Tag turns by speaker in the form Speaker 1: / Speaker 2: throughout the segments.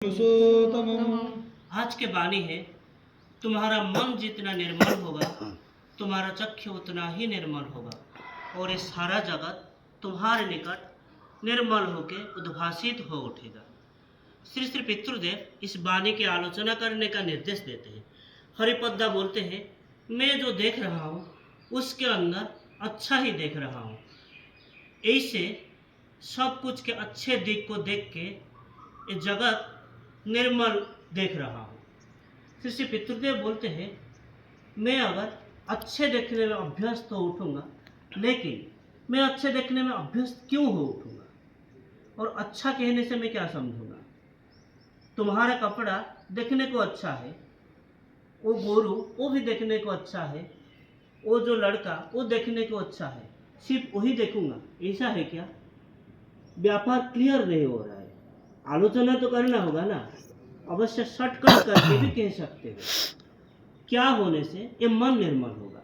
Speaker 1: आज के वाणी है, तुम्हारा मन जितना निर्मल होगा तुम्हारा चक्षु उतना ही निर्मल होगा और ये सारा जगत तुम्हारे निकट निर्मल होकर उद्भासित हो उठेगा। श्री श्री पितृदेव इस वाणी की आलोचना करने का निर्देश देते हैं। हरिपद्दा बोलते हैं, मैं जो देख रहा हूँ उसके अंदर अच्छा ही देख रहा हूँ। ऐसे सब कुछ के अच्छे दिख को देख के ये जगत निर्मल देख रहा हूँ। श्री श्री पितृदेव बोलते हैं, मैं अगर अच्छे देखने में अभ्यस्त तो उठूँगा, लेकिन मैं अच्छे देखने में अभ्यस्त क्यों हो उठूँगा और अच्छा कहने से मैं क्या समझूँगा। तुम्हारा कपड़ा देखने को अच्छा है, वो गोरू वो भी देखने को अच्छा है, वो जो लड़का वो देखने को अच्छा है, सिर्फ वही देखूँगा ऐसा है क्या? व्यापार क्लियर नहीं हो रहा है। आलोचना तो करना होगा ना, अवश्य शॉर्टकट करके भी कह सकते हो। क्या होने से ये मन निर्मल होगा?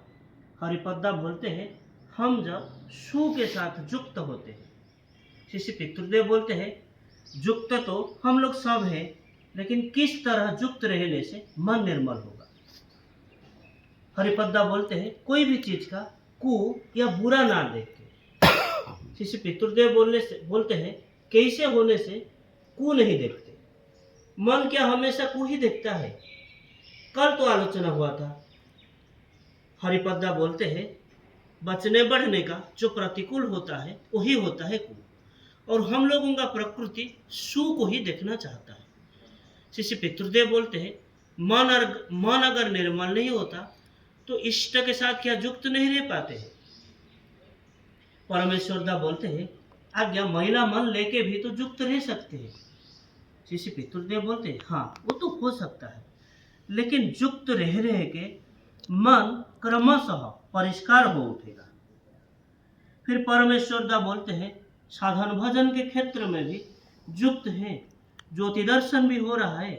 Speaker 1: हरिपद्दा बोलते हैं, हम जब सु के साथ युक्त होते हैं। श्री पितृदेव बोलते हैं, युक्त तो हम लोग सब हैं, लेकिन किस तरह युक्त रहने से मन निर्मल होगा। हरिपद्दा बोलते हैं, कोई भी चीज का कु या बुरा ना देख के। श्री पितृदेव बोलते हैं, कैसे होने से कु नहीं देखते। मन क्या हमेशा कु ही देखता है? कल तो आलोचना हुआ था। हरिपद्दा बोलते हैं, बचने बढ़ने का जो प्रतिकूल होता है वही होता है कु, और हम लोगों का प्रकृति सु को ही देखना चाहता है। श्री पितृदेव बोलते हैं, मन अगर निर्मल नहीं होता तो इष्ट के साथ क्या युक्त नहीं रह पाते हैं। परमेश्वरदा बोलते हैं, आज्ञा महिला मन लेके भी तो युक्त रह सकते हैं। श्री पितृदेव बोलते हैं, हाँ वो तो हो सकता है, लेकिन युक्त रह के मन क्रमशः परिष्कार हो उठेगा। फिर परमेश्वरदा बोलते हैं, साधन भजन के क्षेत्र में भी युक्त है, ज्योति दर्शन भी हो रहा है,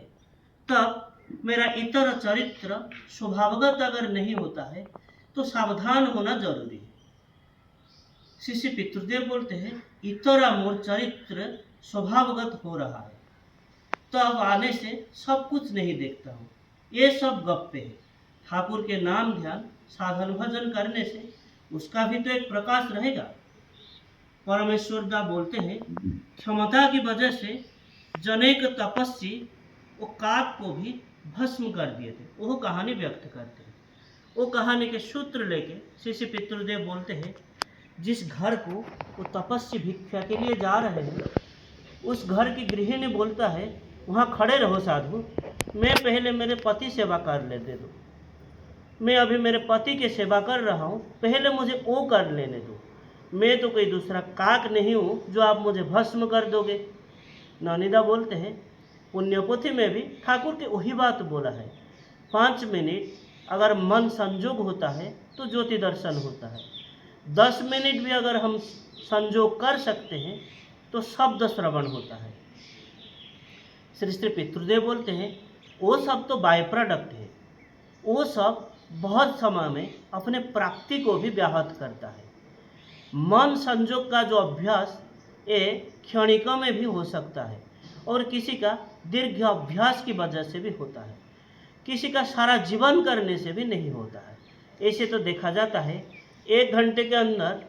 Speaker 1: तब मेरा इतर चरित्र स्वभावगत अगर नहीं होता है तो सावधान होना जरूरी है। श्री पितृदेव बोलते हैं, इतरा मोर चरित्र स्वभावगत हो रहा है, तब आने से सब कुछ नहीं देखता हूँ, ये सब गप्पे है। ठाकुर के नाम ध्यान साधन भजन करने से उसका भी तो एक प्रकाश रहेगा। परमेश्वरदा बोलते हैं, क्षमता की वजह से जनेक तपस्वी वो काक को भी भस्म कर दिए थे। वो कहानी व्यक्त करते हैं। वो कहानी के सूत्र लेके श्री पितृदेव बोलते हैं, जिस घर को वो तपस्वी भिक्षा के लिए जा रहे हैं, उस घर की गृहिणी बोलता है, वहाँ खड़े रहो साधु, मैं पहले मेरे पति सेवा कर लेने दो, मैं अभी मेरे पति की सेवा कर रहा हूँ, पहले मुझे वो कर लेने दो, मैं तो कोई दूसरा काक नहीं हूँ जो आप मुझे भस्म कर दोगे। ननिदा बोलते हैं, पुण्यपोथी में भी ठाकुर के वही बात बोला है, 5 मिनट अगर मन संजोग होता है तो ज्योति दर्शन होता है, 10 मिनट भी अगर हम संजोग कर सकते हैं तो शब्द श्रवण होता है। श्री श्री पितृदेव बोलते हैं, वो सब तो बाय प्रोडक्ट है, वो सब बहुत समय में अपने प्राप्ति को भी व्याहत करता है। मन संजोग का जो अभ्यास ये क्षणिकों में भी हो सकता है और किसी का दीर्घ अभ्यास की वजह से भी होता है, किसी का सारा जीवन करने से भी नहीं होता है। ऐसे तो देखा जाता है 1 घंटे के अंदर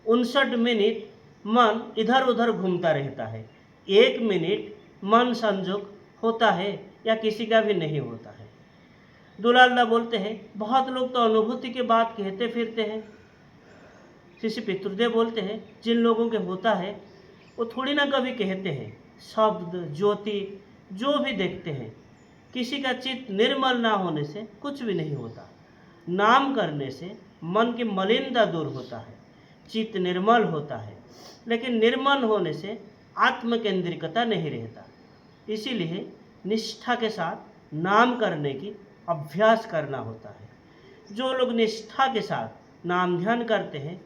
Speaker 1: 59 मिनट मन इधर उधर घूमता रहता है, 1 मिनट मन संजोग होता है या किसी का भी नहीं होता है। दुलालदा बोलते हैं, बहुत लोग तो अनुभूति के बात कहते फिरते हैं। श्री पितृदेव बोलते हैं, जिन लोगों के होता है वो थोड़ी ना कभी कहते हैं, शब्द ज्योति जो भी देखते हैं, किसी का चित्त निर्मल ना होने से कुछ भी नहीं होता। नाम करने से मन की मलिनता दूर होता है, चित्त निर्मल होता है, लेकिन निर्मल होने से आत्मकेंद्रिकता नहीं रहता। इसीलिए निष्ठा के साथ नाम करने की अभ्यास करना होता है। जो लोग निष्ठा के साथ नाम ध्यान करते हैं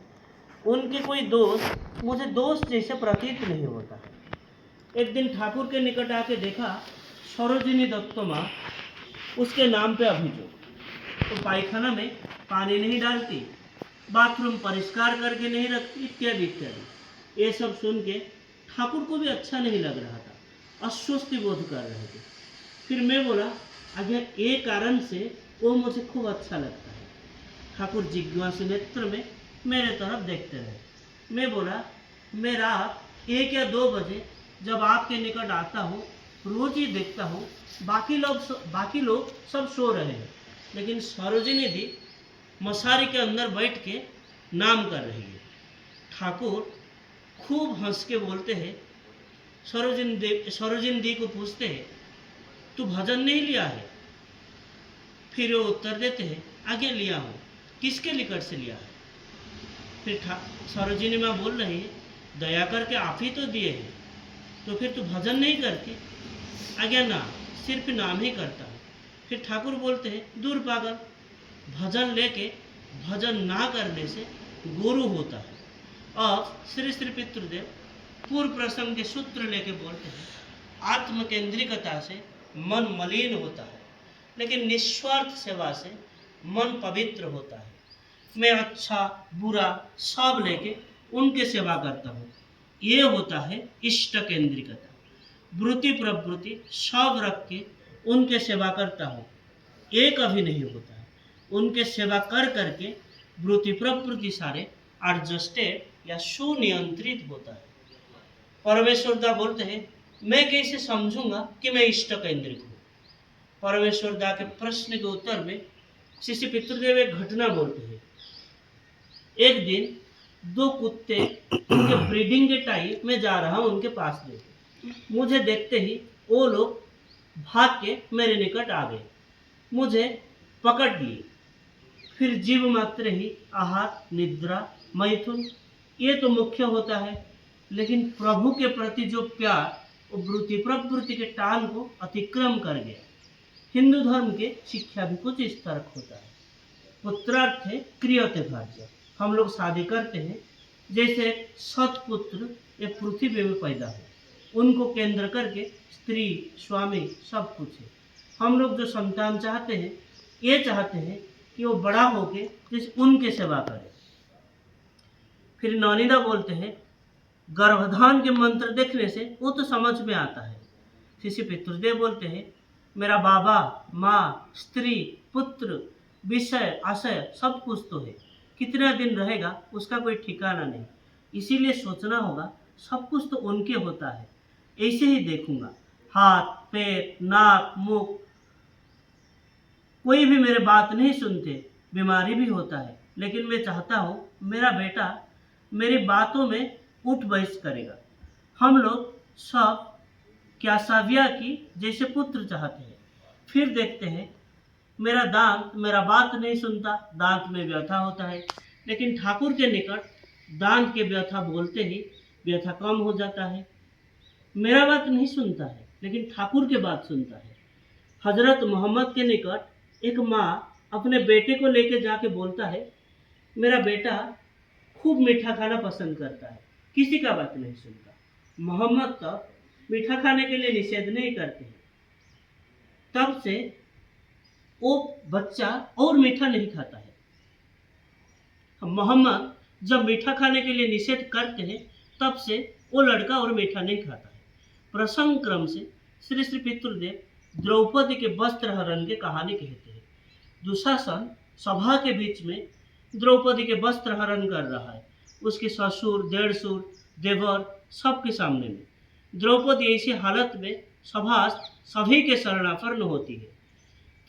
Speaker 1: उनकी कोई दोष मुझे दोष जैसे प्रतीत नहीं होता है। एक दिन ठाकुर के निकट आके देखा, सरोजिनी दत्त माँ उसके नाम पे अभियोग, तो पायखाना में पानी नहीं डालती, बाथरूम परिष्कार करके नहीं रखती, इत्यादि इत्यादि। ये सब सुन के ठाकुर को भी अच्छा नहीं लग रहा था। अस्वस्थ बोध कर रहे थे। फिर मैं बोला, आज्ञा ये कारण से वो मुझे खूब अच्छा लगता है। ठाकुर जिज्ञासु नेत्र में मेरे तरफ देखते रहे। मैं बोला, मैं रात 1 या 2 बजे जब आपके निकट आता हूँ, रोज ही देखता हूँ, बाकी लोग सब सो रहे हैं, लेकिन सरोजिनी दी मशारी के अंदर बैठ के नाम कर रही है। ठाकुर खूब हंस के बोलते हैं, सरोजिनी दी को पूछते हैं, तू भजन नहीं लिया है? फिर वो उत्तर देते हैं, आगे लिया हूँ। किसके निकट से लिया है? फिर सरोजिनी माँ बोल रही है, दया करके आप ही तो दिए हैं, तो फिर तू भजन नहीं करती? आज्ञा ना, सिर्फ नाम ही करता हूँ। फिर ठाकुर बोलते हैं, दूर पागल, भजन लेके भजन ना करने से गुरु होता है। अब श्री श्री पितृदेव पूर्व प्रसंग के सूत्र लेके बोलते हैं, आत्म केंद्रिकता से मन मलिन होता है, लेकिन निस्वार्थ सेवा से मन पवित्र होता है। मैं अच्छा बुरा सब लेके उनके सेवा करता हूँ, ये होता है इष्ट केंद्रिकता। वृत्ति प्रवृत्ति सब रख के उनके सेवा करता हूँ, ये कभी नहीं होता है। उनके सेवा कर करके वृत्ति प्रवृत्ति सारे एडजस्टेड या सुनियंत्रित होता है। परमेश्वरदा बोलते हैं, मैं कैसे समझूंगा कि मैं इष्ट केंद्रित हूँ? परमेश्वरदा के प्रश्न के उत्तर में श्री पितृदेव एक घटना बोलते हैं। एक दिन 2 कुत्ते उनके ब्रीडिंग के टाइम में जा रहा हूँ, उनके पास देखे, मुझे देखते ही वो लोग भाग के मेरे निकट आ गए, मुझे पकड़ लिए। फिर जीव मात्र ही आहार निद्रा मैथुन ये तो मुख्य होता है, लेकिन प्रभु के प्रति जो प्यार वो वृत्ति प्रवृत्ति के टान को अतिक्रम कर गया। हिंदू धर्म के शिक्षा भी कुछ इस तरह होता है। पुत्रार्थ है क्रियते भाज्य, हम लोग शादी करते हैं, जैसे सतपुत्र ये पृथ्वी में पैदा हो, उनको केंद्र करके स्त्री स्वामी सब कुछ है। हम लोग जो संतान चाहते हैं, ये चाहते हैं कि वो बड़ा होके जिस उनके सेवा करे। फिर नौनिदा बोलते हैं, गर्भधान के मंत्र देखने से वो तो समझ में आता है। श्री पितृदेव बोलते हैं, मेरा बाबा माँ स्त्री पुत्र विषय आशय सब कुछ तो है, कितना दिन रहेगा उसका कोई ठिकाना नहीं, इसीलिए सोचना होगा सब कुछ तो उनके होता है, ऐसे ही देखूंगा। हाथ पैर नाक मुख कोई भी मेरे बात नहीं सुनते, बीमारी भी होता है, लेकिन मैं चाहता हूँ मेरा बेटा मेरी बातों में उठ बैठ करेगा। हम लोग सब क्या साविया की जैसे पुत्र चाहते हैं। फिर देखते हैं मेरा दांत मेरा बात नहीं सुनता, दांत में व्यथा होता है, लेकिन ठाकुर के निकट दांत के व्यथा बोलते ही व्यथा कम हो जाता है। मेरा बात नहीं सुनता है, लेकिन ठाकुर के बात सुनता है। हजरत मोहम्मद के निकट एक माँ अपने बेटे को लेके जाके बोलता है, मेरा बेटा खूब मीठा खाना पसंद करता है, किसी का बात नहीं सुनता। मोहम्मद तो मीठा खाने के लिए निषेध नहीं करते हैं, तब से वो बच्चा और मीठा नहीं खाता है। मोहम्मद जब मीठा खाने के लिए निषेध करते हैं, तब से वो लड़का और मीठा नहीं खाता है। प्रसंग क्रम से श्री श्री पितृदेव द्रौपदी के वस्त्र हरण की कहानी कहते हैं। दुशासन सभा के बीच में द्रौपदी के वस्त्र हरण कर रहा है, उसके ससुर देढ़सुर देवर सबके सामने में। द्रौपदी ऐसी हालत में सभी के शरणापन्न होती है।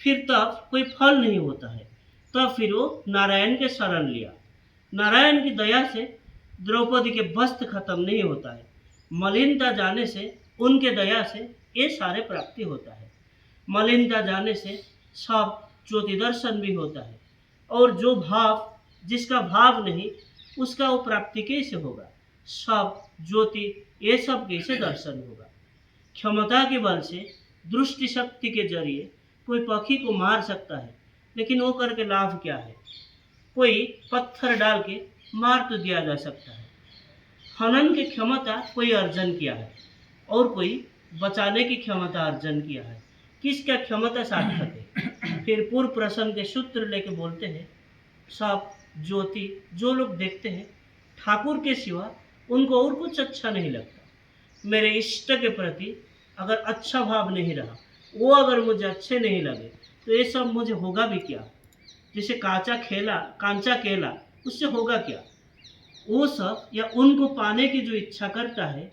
Speaker 1: फिर तब कोई फल नहीं होता है, तब फिर वो नारायण के शरण लिया। नारायण की दया से द्रौपदी के वस्त्र खत्म नहीं होता है, मलिनता जाने से उनके दया से ये सारे प्राप्ति होता है। मलिनता जाने से सब ज्योति दर्शन भी होता है, और जो भाव जिसका भाव नहीं उसका वो प्राप्ति कैसे होगा? सब ज्योति ये सब कैसे दर्शन होगा? क्षमता के बल से दृष्टि शक्ति के जरिए कोई पक्षी को मार सकता है, लेकिन वो करके लाभ क्या है? कोई पत्थर डाल के मार तो दिया जा सकता है। हनन की क्षमता कोई अर्जन किया है और कोई बचाने की क्षमता अर्जन किया है, किसका क्षमता सार्थक है? फिर पूर्व प्रसंग के सूत्र लेके बोलते हैं, सब ज्योति जो लोग देखते हैं ठाकुर के सिवा उनको और कुछ अच्छा नहीं लगता। मेरे इष्ट के प्रति अगर अच्छा भाव नहीं रहा, वो अगर मुझे अच्छे नहीं लगे, तो ये सब मुझे होगा भी क्या? जैसे कांचा केला, उससे होगा क्या? वो सब या उनको पाने की जो इच्छा करता है,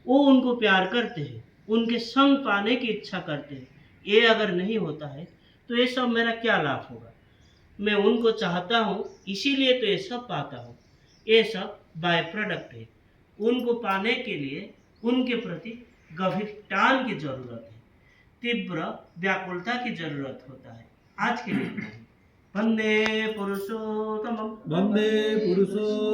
Speaker 1: वो उनको प्यार करते हैं, उनके संग पाने की इच्छा करते हैं, ये अगर नहीं होता है तो ये सब मेरा क्या लाभ होगा? मैं उनको चाहता हूँ, इसीलिए तो ये सब पाता हूँ। ये सब बाय प्रोडक्ट है। उनको पाने के लिए उनके प्रति गंभीर टान की जरूरत है, तीव्र व्याकुलता की जरूरत होता है। आज के लिए इतना ही। वंदे पुरुषोत्तमम।
Speaker 2: वंदे पुरुषो